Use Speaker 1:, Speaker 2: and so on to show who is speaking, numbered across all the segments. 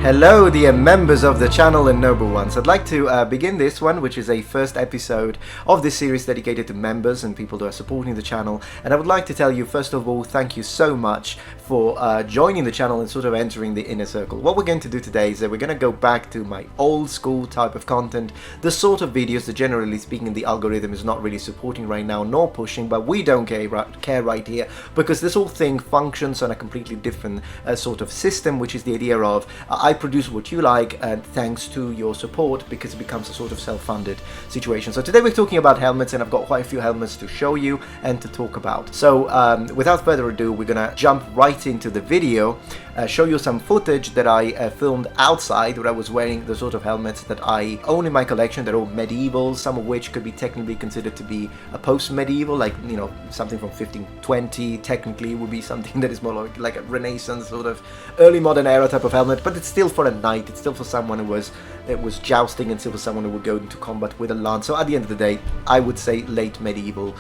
Speaker 1: Hello dear members of the channel and noble ones. I'd like to begin this one, which is a first episode of this series dedicated to members and people who are supporting the channel. And I would like to tell you, first of all, thank you so much for joining the channel and sort of entering the inner circle. What we're going to do today is that we're going to go back to my old school type of content, the sort of videos that generally speaking the algorithm is not really supporting right now nor pushing, but we don't care right here, because this whole thing functions on a completely different sort of system, which is the idea of I produce what you like and thanks to your support, because it becomes a sort of self-funded situation. So today we're talking about helmets, and I've got quite a few helmets to show you and to talk about. So without further ado, we're gonna jump right into the video, show you some footage that I filmed outside where I was wearing the sort of helmets that I own in my collection. They're all medieval, some of which could be technically considered to be a post-medieval, like, you know, something from 1520 technically would be something that is more like a Renaissance sort of early modern era type of helmet, but it's still for a knight, it's still for someone who was jousting, and still for someone who would go into combat with a lance. So at the end of the day, I would say late medieval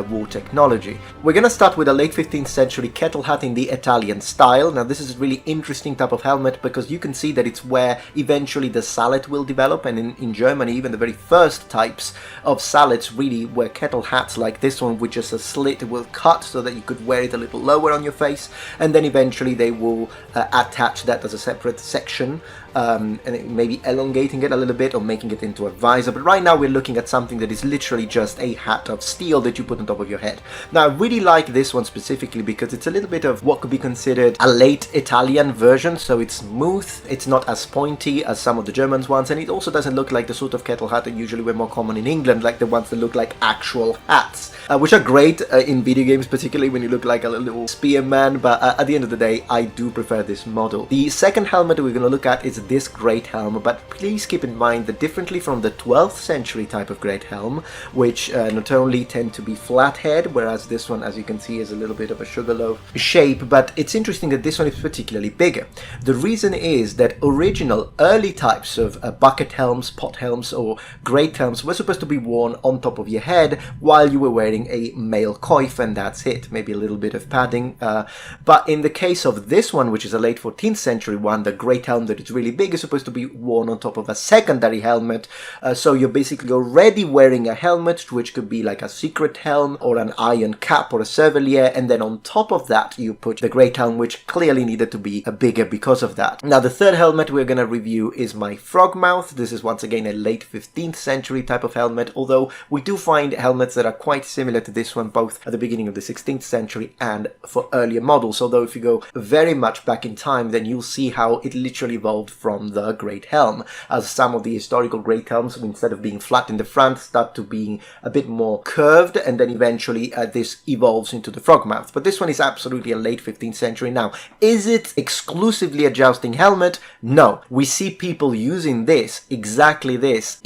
Speaker 1: war technology. We're gonna start with a late 15th century Kettle Hat in the Italian style. Now this is a really interesting type of helmet because you can see that it's where eventually the sallet will develop, and in Germany even the very first types of sallets really were kettle hats like this one, with just a slit will cut so that you could wear it a little lower on your face, and then eventually they will attach that as a separate section, and maybe elongating it a little bit or making it into a visor. But right now we're looking at something that is literally just a hat of steel that you put on top of your head. Now I really like this one specifically because it's a little bit of what could be considered a late Italian version. So it's smooth, it's not as pointy as some of the Germans ones, and it also doesn't look like the sort of kettle hat that usually were more common in England, like the ones that look like actual hats, which are great in video games, particularly when you look like a little spearman. But at the end of the day, I do prefer this model. The second helmet we're going to look at is this great helm, but please keep in mind that differently from the 12th century type of great helm, which not only tend to be flat head, whereas this one, as you can see, is a little bit of a sugarloaf shape, but it's interesting that this one is particularly bigger. The reason is that original early types of bucket helms, pot helms, or great helms were supposed to be worn on top of your head while you were wearing a male coif, and that's it, maybe a little bit of padding. But in the case of this one, which is a late 14th century one, the great helm that is really big is supposed to be worn on top of a secondary helmet. So you're basically already wearing a helmet, which could be like a secret helm or an iron cap or a servilier, and then on top of that you put the great helm, which clearly needed to be bigger because of that. Now the third helmet we're going to review is my frogmouth. This is once again a late 15th century type of helmet, although we do find helmets that are quite similar to this one, both at the beginning of the 16th century and for earlier models. Although if you go very much back in time, then you'll see how it literally evolved from the great helm, as some of the historical great helms, instead of being flat in the front, start to being a bit more curved, and then eventually this evolves into the frogmouth. But this one is absolutely a late 15th century. Now, is it exclusively a jousting helmet? No. We see people using this, exactly this,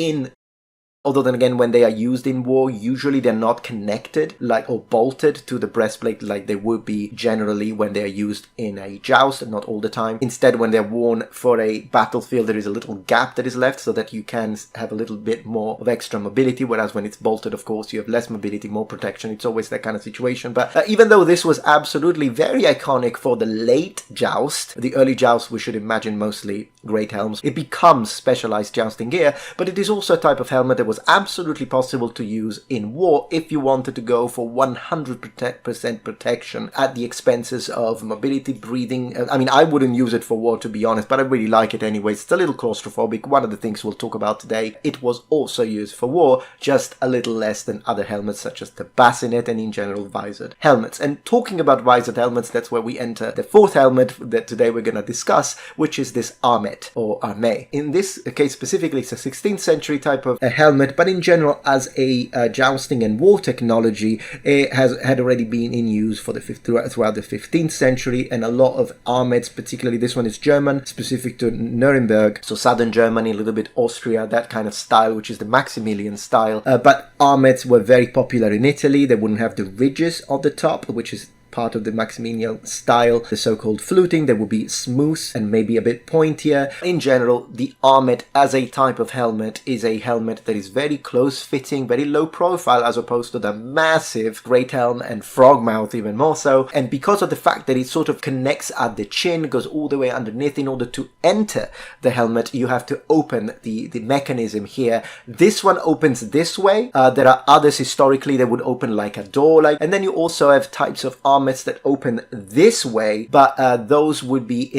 Speaker 1: although then again, when they are used in war, usually they're not connected or bolted to the breastplate like they would be generally when they are used in a joust, not all the time. Instead, when they're worn for a battlefield, there is a little gap that is left so that you can have a little bit more of extra mobility, whereas when it's bolted, of course, you have less mobility, more protection. It's always that kind of situation. But even though this was absolutely very iconic for the late joust, the early joust we should imagine mostly great helms, it becomes specialized jousting gear, but it is also a type of helmet that was absolutely possible to use in war if you wanted to go for 100% protection at the expenses of mobility, breathing. I mean, I wouldn't use it for war, to be honest, but I really like it anyways. It's a little claustrophobic. One of the things we'll talk about today, it was also used for war, just a little less than other helmets such as the bassinet and in general visored helmets. And talking about visored helmets, that's where we enter the fourth helmet that today we're going to discuss, which is this armet or armé. In this case specifically, it's a 16th century type of helmet, but in general, as a jousting and war technology, it had already been in use for throughout the 15th century, and a lot of armets, particularly this one is German, specific to Nuremberg, so southern Germany, a little bit Austria, that kind of style, which is the Maximilian style. But armets were very popular in Italy. They wouldn't have the ridges on the top, which is part of the Maximilian style, the so-called fluting. They will be smooth and maybe a bit pointier. In general, the armet as a type of helmet is a helmet that is very close-fitting, very low profile, as opposed to the massive great helm and frogmouth even more so. And because of the fact that it sort of connects at the chin, goes all the way underneath, in order to enter the helmet, you have to open the mechanism here. This one opens this way. There are others historically that would open like a door, and then you also have types of armets that open this way, but those would be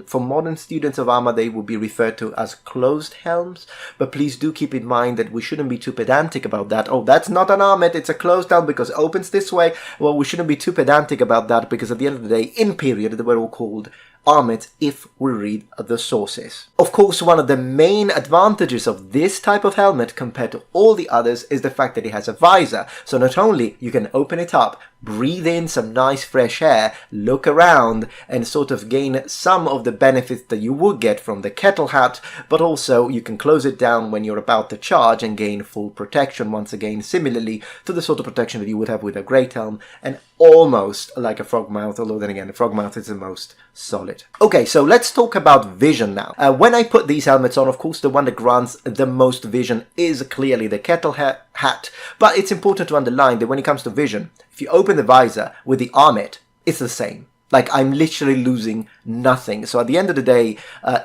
Speaker 1: for modern students of armor, they would be referred to as closed helms. But please do keep in mind that we shouldn't be too pedantic about that. Oh, that's not an armet, it's a closed helm because it opens this way. Well, we shouldn't be too pedantic about that, because at the end of the day, in period, they were all called armet if we read the sources. Of course, one of the main advantages of this type of helmet compared to all the others is the fact that it has a visor. So not only you can open it up, breathe in some nice fresh air, look around and sort of gain some of the benefits that you would get from the Kettle Hat, but also you can close it down when you're about to charge and gain full protection, once again similarly to the sort of protection that you would have with a Great Helm, and almost like a Frogmouth, although then again the Frogmouth is the most solid. Okay, so let's talk about vision now. When I put these helmets on, of course the one that grants the most vision is clearly the Kettle Hat, but it's important to underline that when it comes to vision, if you open the visor with the armet, it's the same. Like, I'm literally losing nothing. So at the end of the day,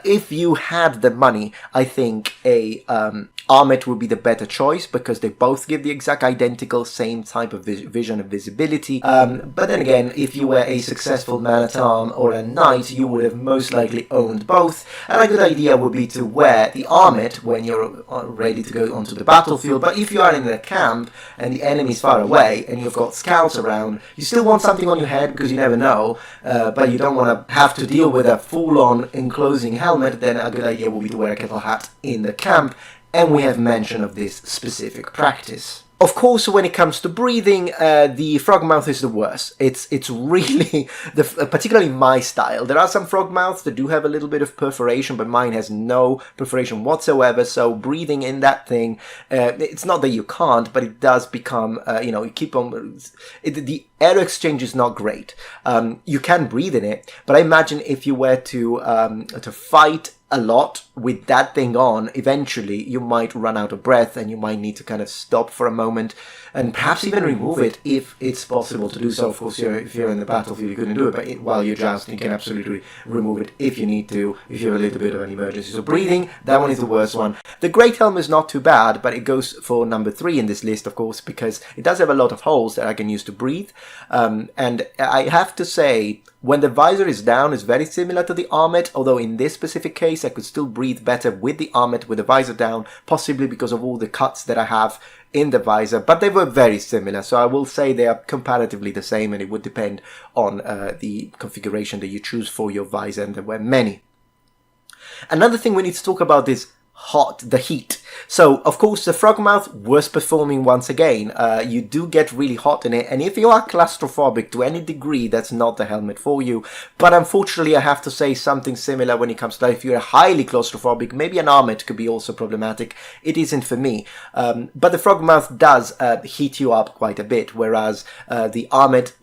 Speaker 1: if you had the money, I think a armet would be the better choice, because they both give the exact identical same type of vision and visibility. But then again, if you were a successful man-at-arm or a knight, you would have most likely owned both. And a good idea would be to wear the armet when you're ready to go onto the battlefield. But if you are in a camp and the enemy's far away and you've got scouts around, you still want something on your head because you never know. But you don't want to have to deal with a full-on enclosing helmet, then a good idea would be to wear a Kettle Hat in the camp, and we have mention of this specific practice. Of course, when it comes to breathing, the frogmouth is the worst. It's really, particularly my style. There are some frogmouths that do have a little bit of perforation, but mine has no perforation whatsoever. So breathing in that thing, it's not that you can't, but it does become, you keep on, the air exchange is not great. You can breathe in it, but I imagine if you were to fight a lot with that thing on, eventually you might run out of breath and you might need to kind of stop for a moment and perhaps even remove it if it's possible to do so. Of course, if you're in the battlefield, you couldn't do it, but while you're jousting, you can absolutely remove it if you need to, if you have a little bit of an emergency. So breathing, that one is the worst one. The Great Helm is not too bad, but it goes for number 3 in this list, of course, because it does have a lot of holes that I can use to breathe. And I have to say, when the visor is down, it's very similar to the armet, although in this specific case, I could still breathe better with the armet with the visor down, possibly because of all the cuts that I have in the visor, but they were very similar, so I will say they are comparatively the same, and it would depend on the configuration that you choose for your visor, and there were many. Another thing we need to talk about is the heat. So, of course, the frogmouth, worst performing once again. You do get really hot in it, and if you are claustrophobic to any degree, that's not the helmet for you. But unfortunately, I have to say something similar when it comes to that. If you're highly claustrophobic, maybe an armet could be also problematic. It isn't for me. But the frogmouth does heat you up quite a bit, whereas the armet,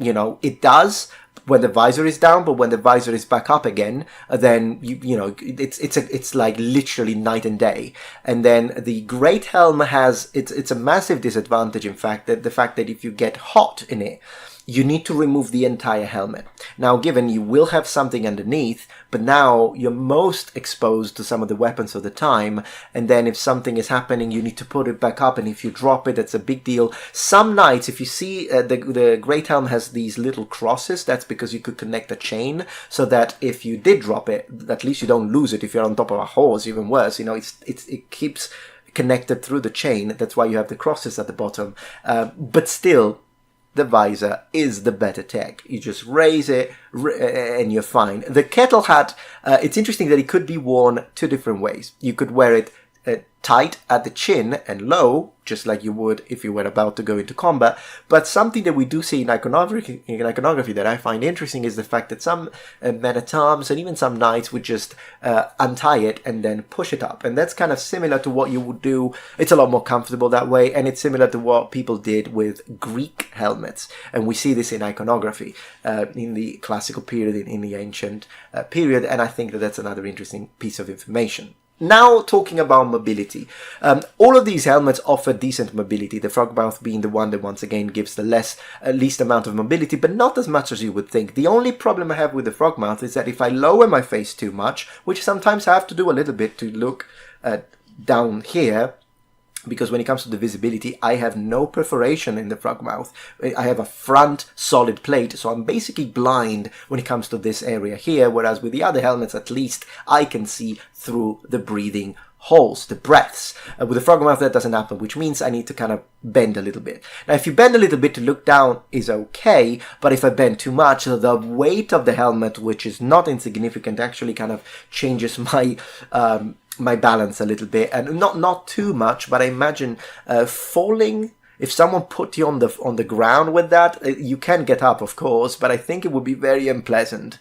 Speaker 1: it does when the visor is down, but when the visor is back up again, then it's like literally night and day. And then the Great Helm has it's a massive disadvantage, in fact, that the fact that if you get hot in it, you need to remove the entire helmet. Now, given you will have something underneath, but now you're most exposed to some of the weapons of the time, and then if something is happening, you need to put it back up, and if you drop it, that's a big deal. Some knights, if you see the Great Helm has these little crosses, that's because you could connect a chain, so that if you did drop it, at least you don't lose it. If you're on top of a horse, even worse, it keeps connected through the chain. That's why you have the crosses at the bottom. But still, the visor is the better tech. You just raise it and you're fine. The Kettle Hat, it's interesting that it could be worn 2 different ways. You could wear it tight at the chin and low, just like you would if you were about to go into combat. But something that we do see in iconography that I find interesting is the fact that some men at arms and even some knights would just untie it and then push it up, and that's kind of similar to what you would do. It's a lot more comfortable that way, and it's similar to what people did with Greek helmets, and we see this in iconography in the classical period, in the ancient period, and I think that that's another interesting piece of information. Now, talking about mobility, all of these helmets offer decent mobility, the frogmouth being the one that once again gives the least amount of mobility, but not as much as you would think. The only problem I have with the frogmouth is that if I lower my face too much, which sometimes I have to do a little bit to look down here, because when it comes to the visibility, I have no perforation in the frogmouth. I have a front solid plate, so I'm basically blind when it comes to this area here, whereas with the other helmets, at least I can see through the breathing holes, the breaths. With the frogmouth, that doesn't happen, which means I need to kind of bend a little bit. Now, if you bend a little bit to look down is okay, but if I bend too much, the weight of the helmet, which is not insignificant, actually kind of changes my balance a little bit, and not too much, but I imagine falling. If someone put you on the ground with that, you can get up, of course, but I think it would be very unpleasant.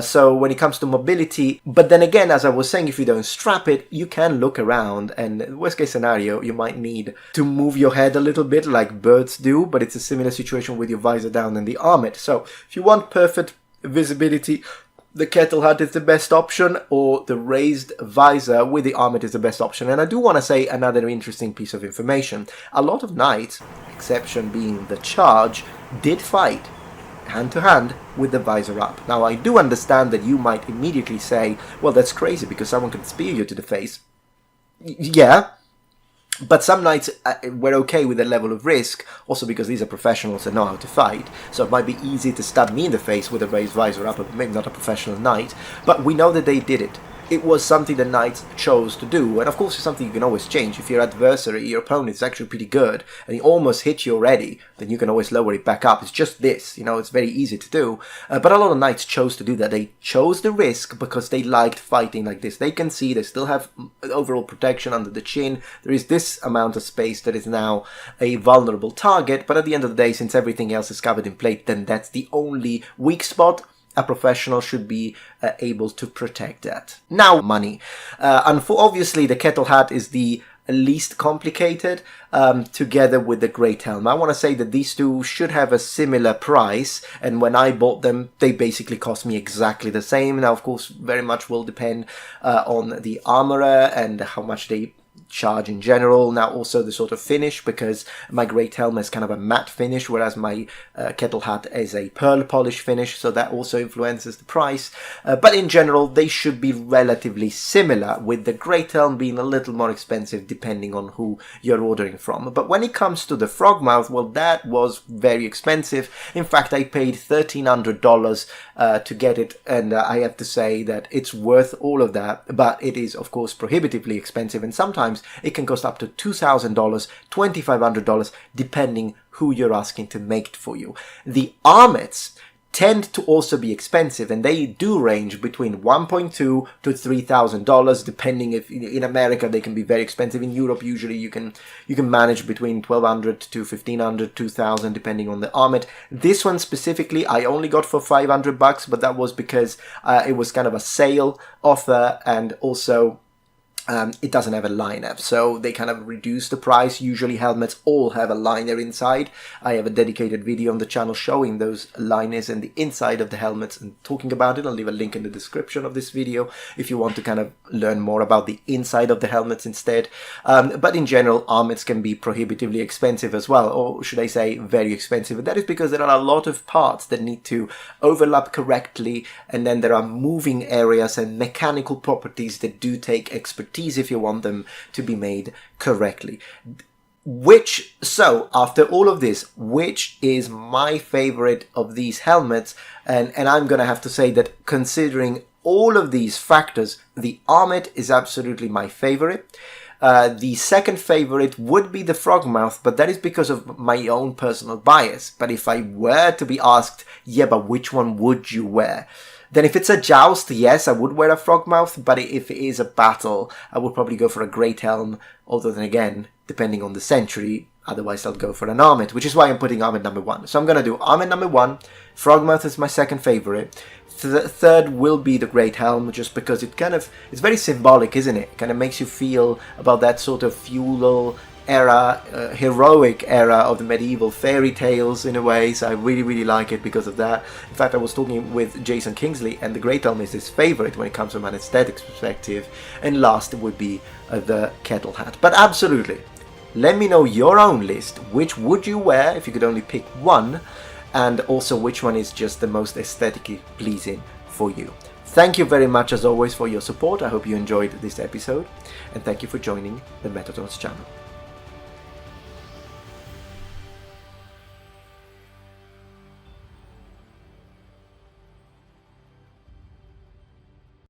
Speaker 1: So when it comes to mobility, but then again, as I was saying, if you don't strap it, you can look around, and worst case scenario, you might need to move your head a little bit like birds do, but it's a similar situation with your visor down and the armet. So if you want perfect visibility, the Kettle Hat is the best option, or the raised visor with the armet is the best option. And I do want to say another interesting piece of information. A lot of knights, exception being the charge, did fight hand to hand with the visor up. Now, I do understand that you might immediately say, well, that's crazy because someone could spear you to the face. Yeah. But some knights were okay with the level of risk, also because these are professionals and know how to fight, so it might be easy to stab me in the face with a raised visor up, but maybe not a professional knight, but we know that they did it. It was something the knights chose to do, and of course it's something you can always change. If your adversary, your opponent is actually pretty good, and he almost hit you already, then you can always lower it back up. It's just this, it's very easy to do. But a lot of knights chose to do that. They chose the risk because they liked fighting like this. They can see, they still have overall protection under the chin. There is this amount of space that is now a vulnerable target, but at the end of the day, since everything else is covered in plate, then that's the only weak spot. A professional should be able to protect that. Now, money. Obviously, the Kettle Hat is the least complicated, together with the Great Helm. I want to say that these two should have a similar price, and when I bought them, they basically cost me exactly the same. Now, of course, very much will depend on the armorer and how much they charge in general. Now also the sort of finish, because my Great Helm is kind of a matte finish, whereas my Kettle Hat is a pearl polish finish, so that also influences the price. But in general, they should be relatively similar, with the Great Helm being a little more expensive depending on who you're ordering from. But when it comes to the Frogmouth, well, that was very expensive. In fact, I paid $1,300 to get it, and I have to say that it's worth all of that, but it is of course prohibitively expensive, and sometimes it can cost up to $2,000, $2,500, depending who you're asking to make it for you. The armets tend to also be expensive, and they do range between $1,200 to $3,000, depending. If in America they can be very expensive. In Europe, usually you can manage between $1,200 to $1,500, $2,000, depending on the armet. This one specifically, I only got for $500, but that was because it was kind of a sale offer, and also it doesn't have a liner, so they kind of reduce the price. Usually helmets all have a liner inside. I have a dedicated video on the channel showing those liners and the inside of the helmets and talking about it. I'll leave a link in the description of this video if you want to kind of learn more about the inside of the helmets instead. But in general, armets can be prohibitively expensive as well, or should I say very expensive. And that is because there are a lot of parts that need to overlap correctly, and then there are moving areas and mechanical properties that do take expertise if you want them to be made correctly. So after all of this, which is my favorite of these helmets? And I'm gonna have to say that considering all of these factors, the armet is absolutely my favorite. The second favorite would be the Frogmouth, but that is because of my own personal bias. But if I were to be asked, yeah, but which one would you wear? Then if it's a joust, yes, I would wear a frogmouth, but if it is a battle, I would probably go for a great helm, although then again, depending on the century, otherwise I'll go for an armament, which is why I'm putting armament number 1. So I'm going to do armament number 1, frogmouth is my second favorite, third will be the great helm, just because it's very symbolic, isn't it? It kind of makes you feel about that sort of feudal era, heroic era of the medieval fairy tales in a way, so I really like it because of that. In fact, I was talking with Jason Kingsley, and the Great Helm is his favorite when it comes from an aesthetics perspective, and last would be the Kettle Hat. But absolutely, let me know your own list. Which would you wear if you could only pick one, and also which one is just the most aesthetically pleasing for you. Thank you very much as always for your support. I hope you enjoyed this episode, and thank you for joining the Metatron's channel.